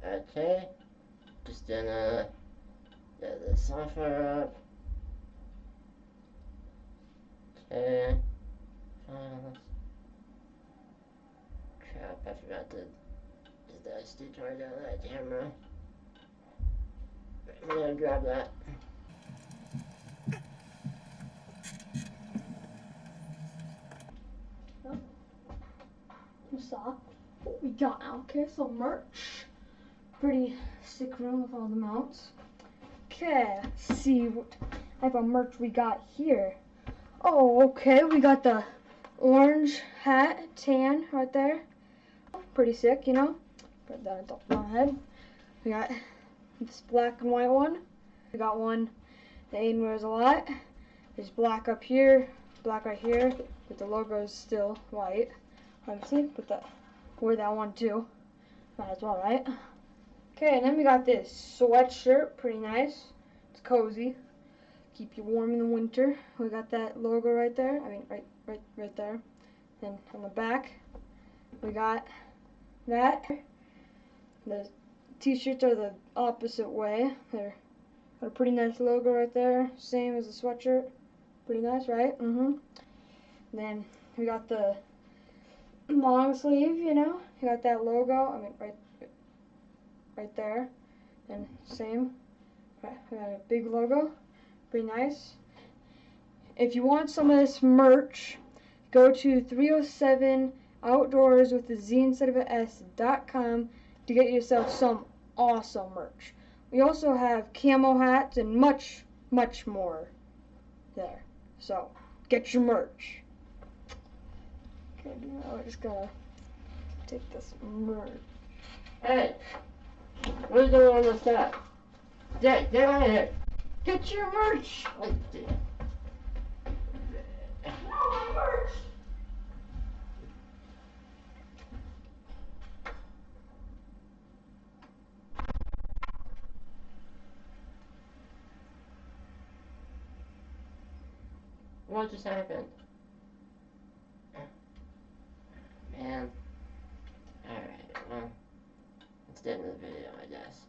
Okay, just gonna get the software up. Okay, files. Crap, I forgot to get the SD card out of that camera. I'm gonna grab that. You saw what we got now. Okay, so merch. Pretty sick room with all the mounts. Okay, let's see what type of merch we got here. Oh, okay, we got the orange hat, tan right there. Pretty sick, you know. Put that on top of my head. We got this black and white one. We got one that Aiden wears a lot. There's black up here, black right here, but the logo is still white. Obviously, put that, wear that one too. Might as well, right? Okay, and then we got this sweatshirt, pretty nice. It's cozy. Keep you warm in the winter. We got that logo right there. I mean, right there. And on the back, we got that. The t-shirts are the opposite way. They're got a pretty nice logo right there. Same as the sweatshirt. Pretty nice, right? Then we got the long sleeve, you know. You got that logo. I mean, right there. And same. We got a big logo. Pretty nice. If you want some of this merch, go to 307 outdoors with a Z instead of an S.com to get yourself some awesome merch. We also have camo hats and much, much more there. So, get your merch. Okay, now we're just gonna take this merch. Hey, where's the one that's that? Get out of here. Get your merch. No, merch! What just happened? Man. Alright, well, it's the end of the video, I guess.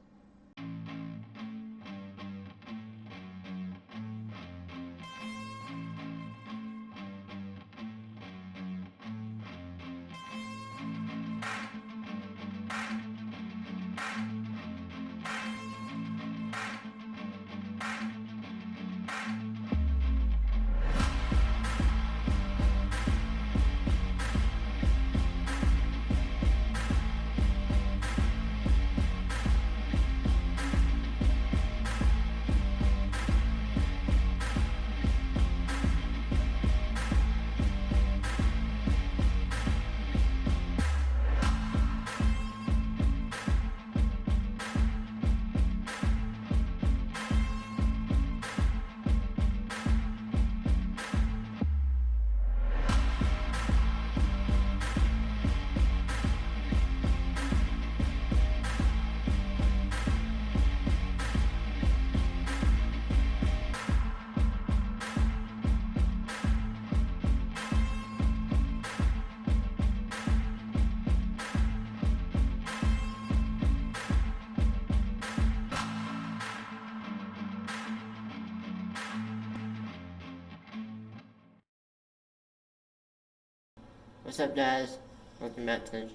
What's up, guys? Welcome back to the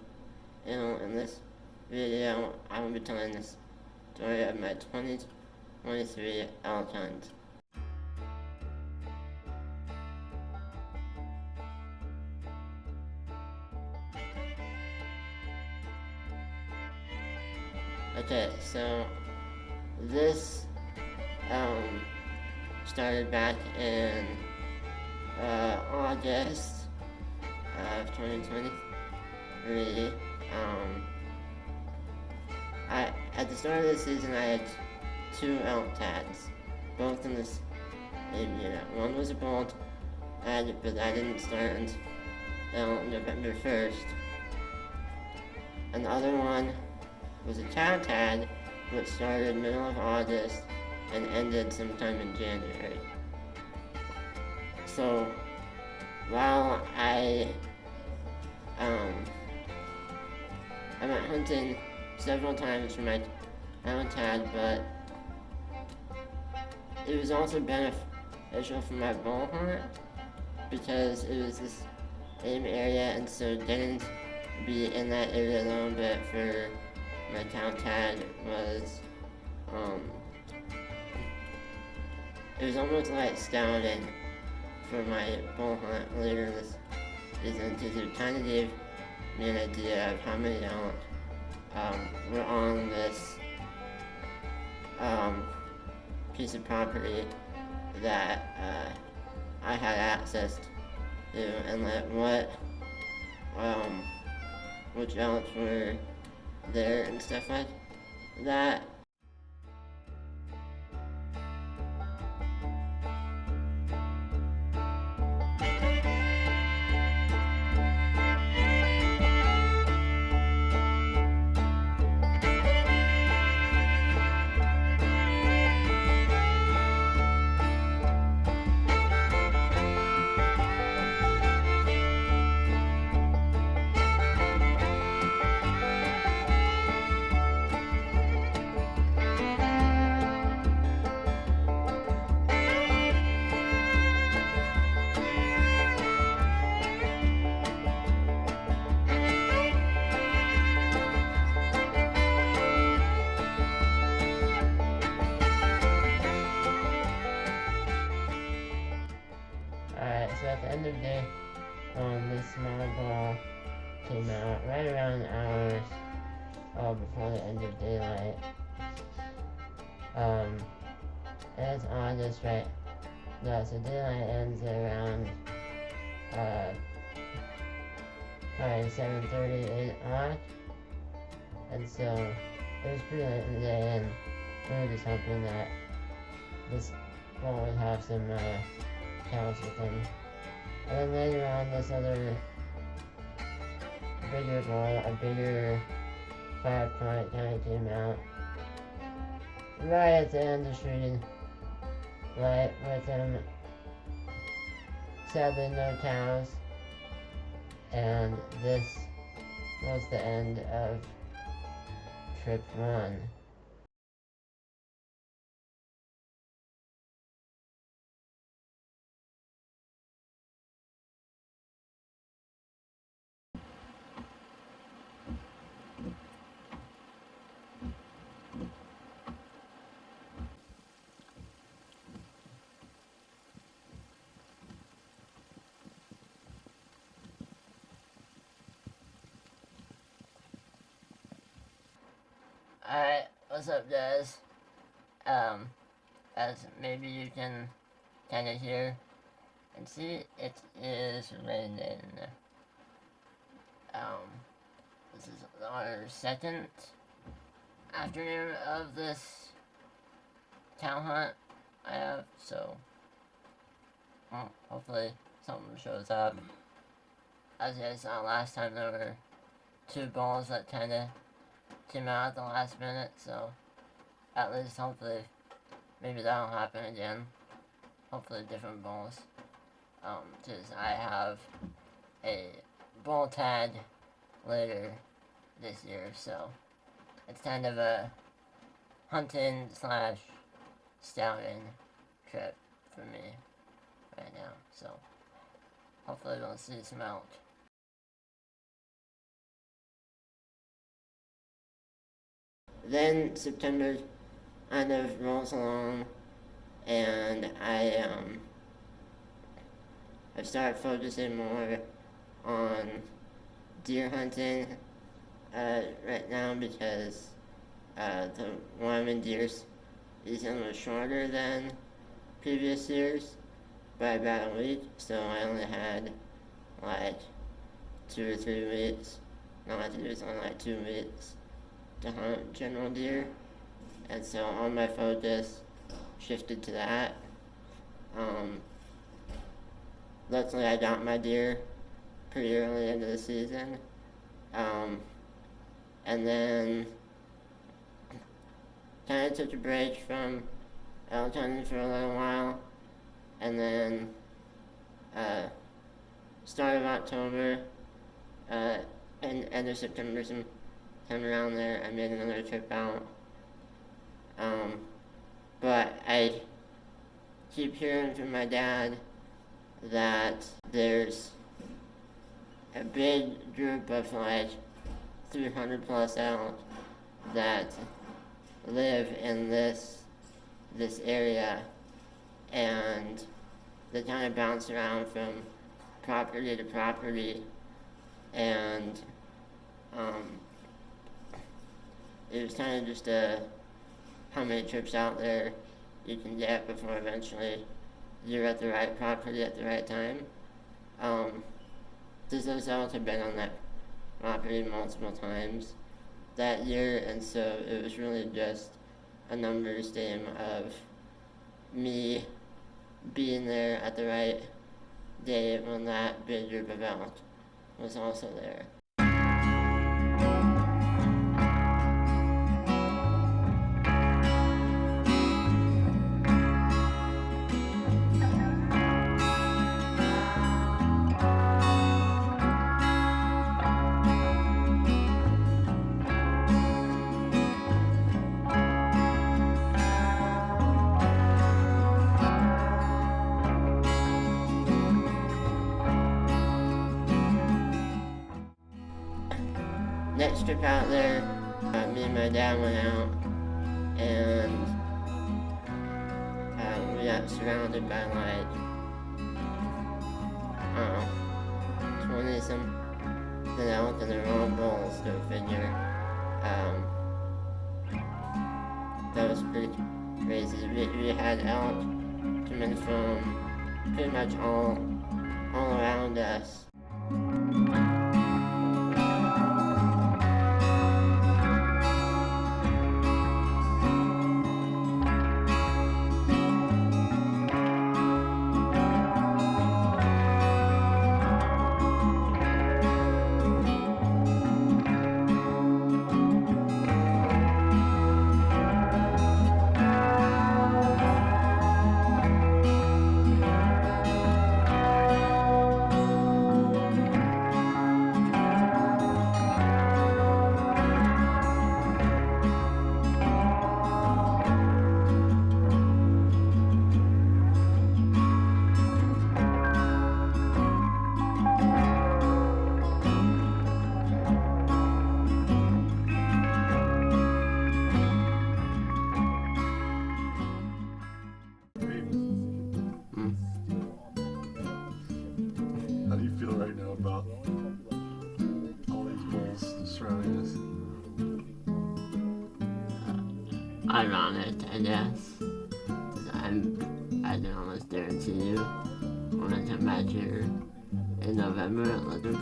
channel. In this video, I will be telling the story of my 2023 elk hunt. Okay, so this started back in August of 2023. At the start of the season, I had 2 elk tags, both in the same unit. One was a bolt tag, but I didn't start until November 1st. And the other one was a cow tag, which started middle of August and ended sometime in January. So while I went hunting several times for my elk tag, but it was also beneficial for my bull hunt because it was the same area, and so getting to be in that area a little bit for my town tag was, it was almost like scouting for my bull hunt later in this season because it kind of gave me an idea of how many elk were on this piece of property that I had access to, and like which elk were there and stuff like that. Alright, so at the end of the day, this small ball came out right around hours before the end of daylight. And it's on just right now, so daylight ends at around probably 7:30, 8 o'clock. And so it was pretty late in the day, and we were just hoping that this ball would have some cows with him. And then later on, this other bigger ball, a bigger 5-point kind of came out right at the end of shooting light with him. Sadly, no cows, and this was the end of trip 1. Alright, what's up guys? As maybe you can kinda hear and see, it is raining. This is our second afternoon of this town hunt I have, so hopefully something shows up. As you guys saw last time, there were 2 balls that kinda came out at the last minute, so at least hopefully maybe that'll happen again. Hopefully different balls. Because I have a ball tag later this year, so it's kind of a hunting / scouting trip for me right now, so hopefully we'll see some elk. Then September kind of rolls along, and I started focusing more on deer hunting right now because the Wyoming deer season was shorter than previous years by about a week, so I only had like 2 or 3 weeks. No, I think it was only like 2 weeks to hunt general deer, and so all my focus shifted to that. Luckily I got my deer pretty early into the season, and then kind of took a break from elk hunting for a little while, and then start of October and end of September come around there, I made another trip out. But I keep hearing from my dad that there's a big group of like 300 plus elk that live in this area, and they kind of bounce around from property to property, and it was kind of just how many trips out there you can get before eventually you're at the right property at the right time. Those elk have been on that property multiple times that year, and so it was really just a numbers game of me being there at the right day when that big group of elk was also there. Next trip out there, me and my dad went out, and we got surrounded by like, I don't know, 20 some elk, and they're all bulls, go figure. That was pretty crazy. We had elk coming from pretty much all around us. How do you feel right now about all these bulls surrounding us? Ironic, I guess. I can almost guarantee you when I come back here in November looking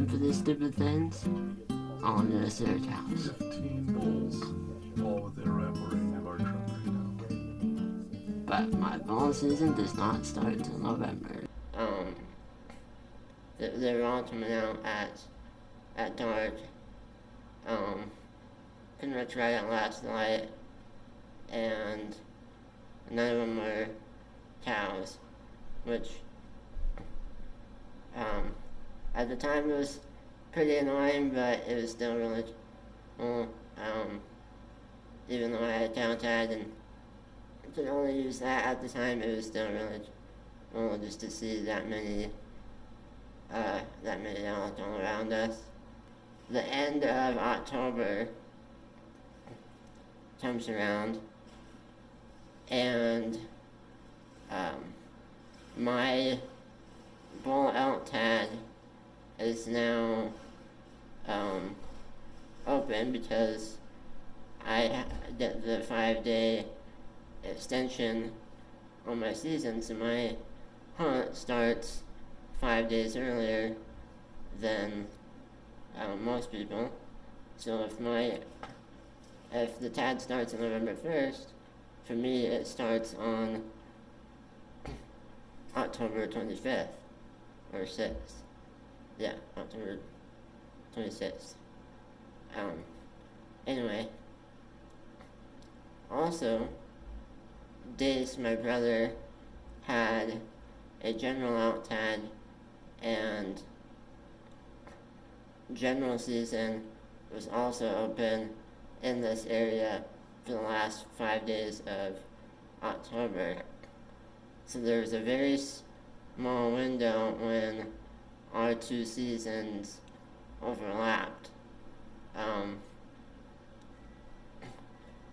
for these stupid things, all I'm gonna see are cows. 15 bulls, all within a rifle range of our truck right now. But my bull season does not start until November. They were all coming out at dark, pretty much right at last light, and none of them were cows, which at the time it was pretty annoying, but it was still really cool. Even though I had cow tag and could only use that at the time, it was still really cool just to see that many elk all around us. The end of October comes around, and my bull elk tag is now open because I get the 5-day extension on my season, so my hunt starts 5 days earlier than most people. So if the tag starts on November 1st, for me it starts on October 25th or 6th. Yeah, October 26th. Anyway, also, Dace, my brother, had a general out tag, and general season was also open in this area for the last 5 days of October. So there was a very small window when our two seasons overlapped.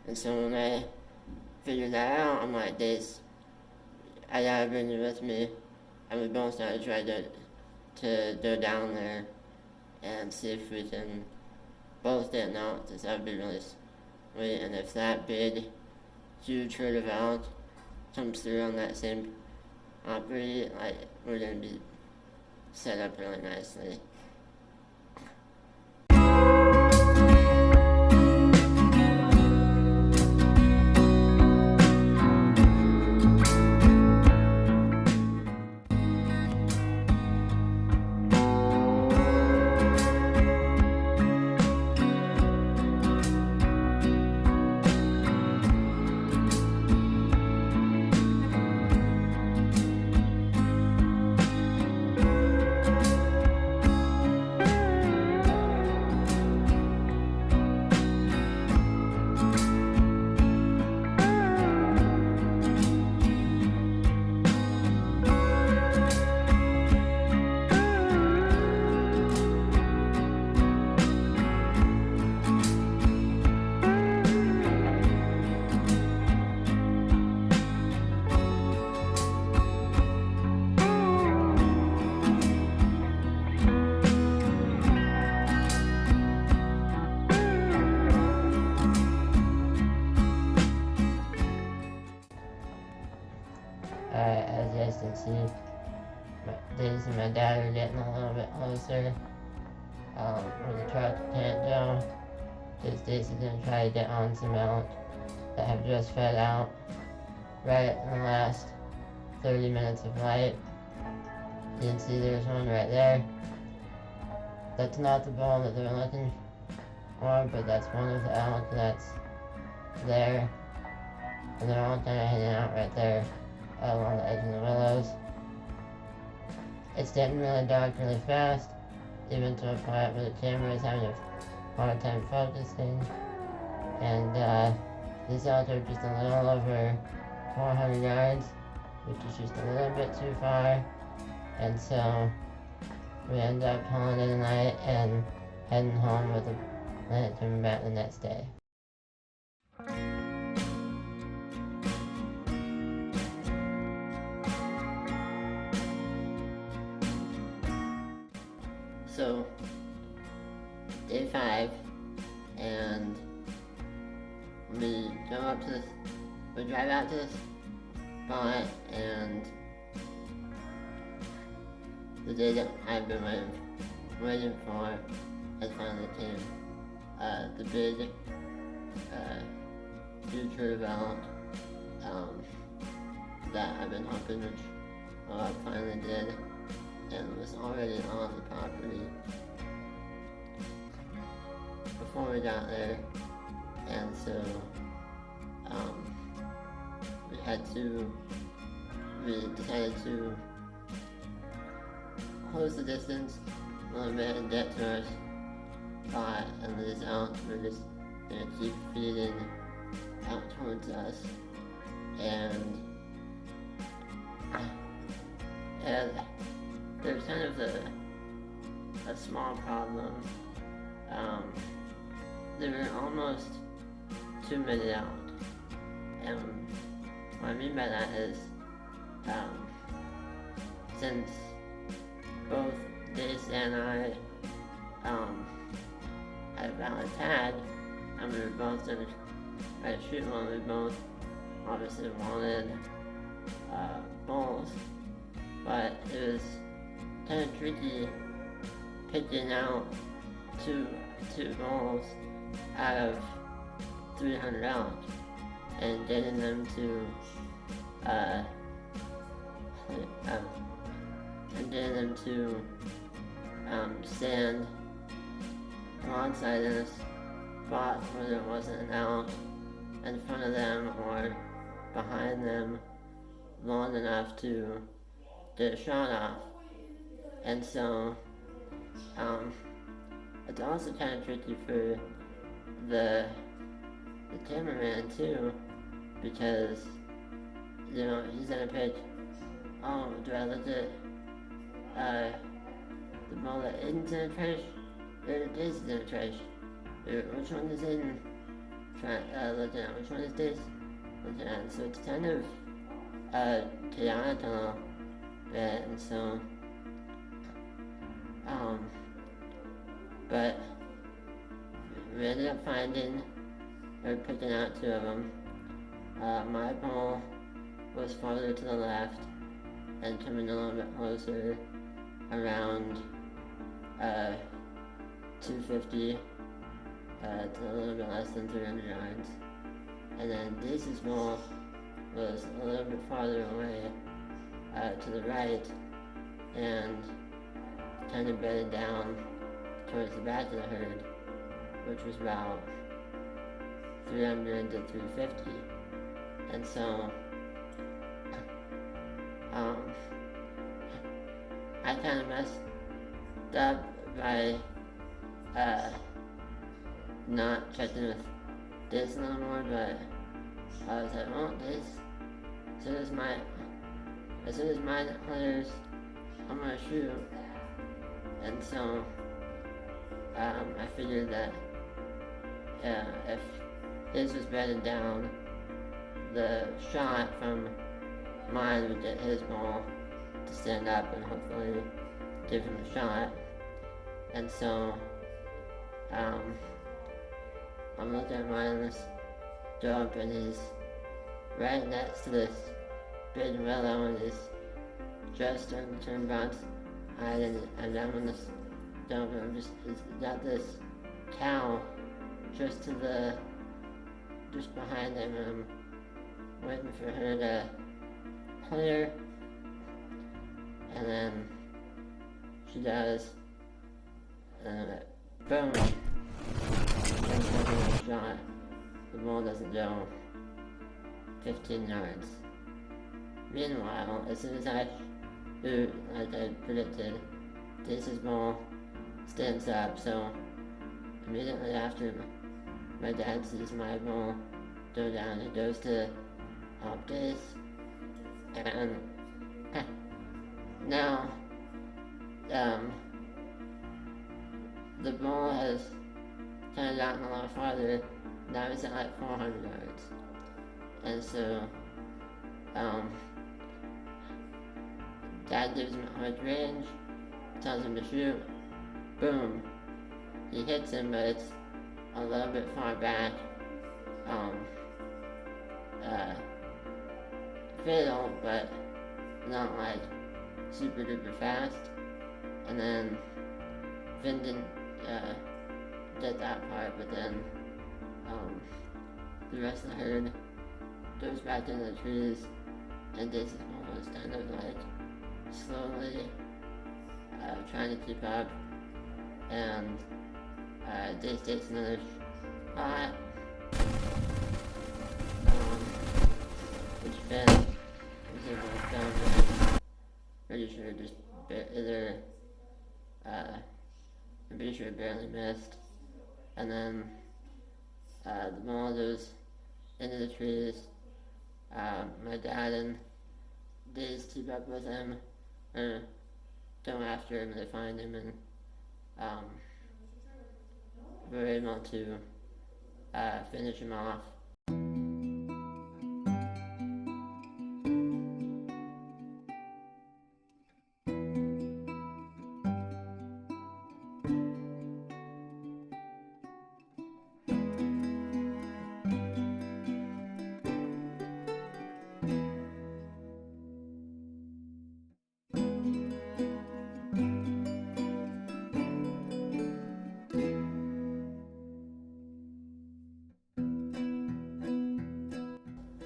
And so when I figured that out, I'm like, Dace, I gotta bring you with me. And we both started trying to go down there and see if we can both get an elk, because that would be really sweet. And if that big, huge herd of elk comes through on that same property, like, we're gonna be set up really nicely. As you guys can see, Daisy and my dad are getting a little bit closer. Where the truck can't go, because Daisy's gonna try to get on some elk that have just fed out right in the last 30 minutes of light. You can see there's one right there. That's not the bull that they're looking for, but that's one of the elk that's there. And they're all kind of hanging out right there along the edge of the willows. It's getting really dark really fast, even to a point where the camera is having a hard time focusing. And these elk are just a little over 400 yards, which is just a little bit too far. And so we end up pulling in the night and heading home with a plan coming back the next day. So, day 5, and we drive out to this spot, and the day that I've been waiting for has finally came. The big, huge herd of elk that I've been hoping to finally did, and was already on the property before we got there. And so we decided to close the distance a little bit and get to our spot, and these elk were just gonna keep feeding out towards us. And there's kind of a small problem. There were almost too many out. And what I mean by that is, since both Dace and I had a valid tag, and we were both going to try to shoot one, we both obviously wanted bulls, but it was kind of tricky picking out two bulls out of 300 elk and getting them to stand alongside in a spot where there wasn't an elk in front of them or behind them long enough to get a shot off. And so it's also kind of tricky for the cameraman too, because he's gonna pick. Oh, do I look at the ball that Aiden's in the trash, or Daisy's in the trash? Or which one is Aiden looking at? Which one is Daisy looking at? So it's kind of chaotic a little bit, and so but we ended up finding or picking out two of them. My ball was farther to the left and coming a little bit closer, around 250 to a little bit less than 300 yards. And then Daisy's ball was a little bit farther away to the right and kind of bedded down towards the back of the herd, which was about 300 to 350. And so I kind of messed up by not checking with this a little more, but I was like, well, this, as soon as mine clears, I'm gonna shoot. And so I figured that if his was bedded down, the shot from mine would get his ball to stand up and hopefully give him a shot. And so I'm looking at mine in this dope, and he's right next to this big willow, and he's just starting to turn bounce. And I'm on this dope, and he's got this cow just behind him, and I'm waiting for her to clear, and then she does, and boom, and shot. The ball doesn't go 15 yards. Meanwhile, as soon as I shoot, like I predicted, Daisy's ball stands up, so immediately after my dad sees my ball go down, he goes to help Daisy, and now the ball has kind of gotten a lot farther. Now he's at like 400 yards, and so Dad gives him a hard range, tells him to shoot. Boom, he hits him, but it's a little bit far back. Fatal, but not like super duper fast. And then Finn didn't get that part, but then the rest of the herd goes back into the trees, and Daisy's mom was kind of like slowly trying to keep up, and Daisy takes another shot, which Finn was able to film, and pretty sure just I'm pretty sure it barely missed. And then the ball goes into the trees. My dad and Daisy keep up with him, or go after him, and they find him, and we're able to finish him off.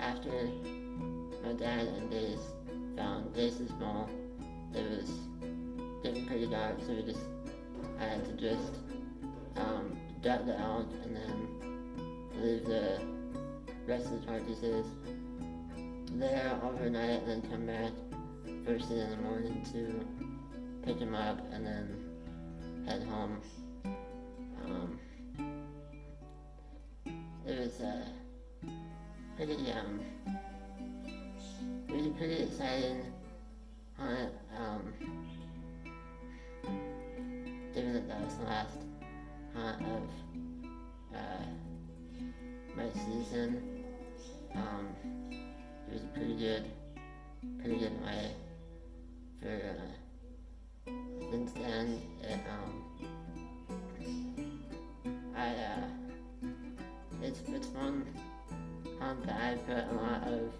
After my dad and Daisy found Daisy's ball, it was getting pretty dark, so I had to just gut the elk and then leave the rest of the carcasses there overnight, and then come back first thing in the morning to pick them up and then head home. was pretty it was a pretty exciting hunt, given that that was the last hunt of my season. It was a pretty good way for things to end. It's one hunt that I put a lot of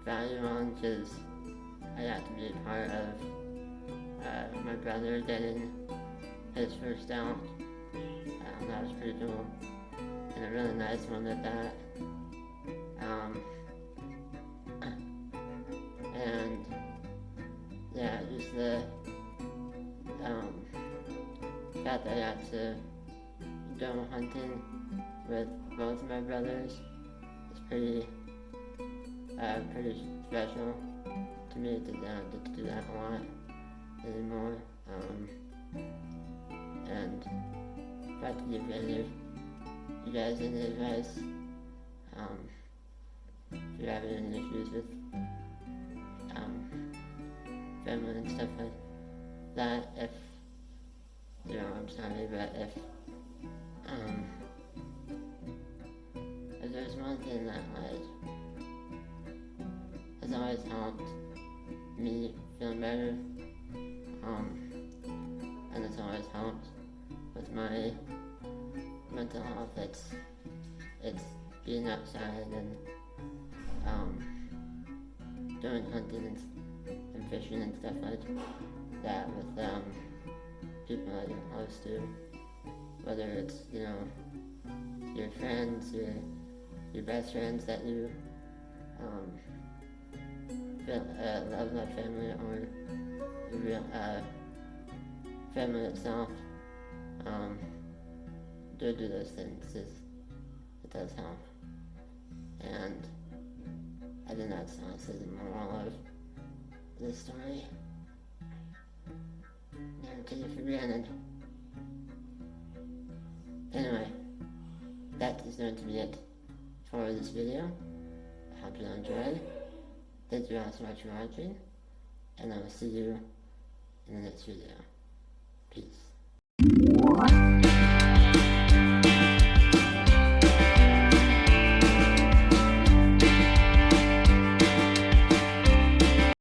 value on, because I got to be a part of my brother getting his first out. That was pretty cool, and a really nice one at that. And yeah, just the fact that I got to go hunting with both of my brothers is pretty special to me. To get to do that a lot anymore. And if I could give any of you guys any advice, if you're having any issues with family and stuff like that, if I'm sorry, but if there's one thing that has always helped me feel better, and it's always helped with my mental health, it's being outside and doing hunting and fishing and stuff like that with people that you're close to, whether it's your friends, your best friends that you love that family, or your real family itself. Do those things, it does help. And I think that's honestly the moral of this story. Never take it for granted. Anyway, that is going to be it for this video. I hope you enjoyed. Thank you all so much for watching, and I will see you in the next video. Peace.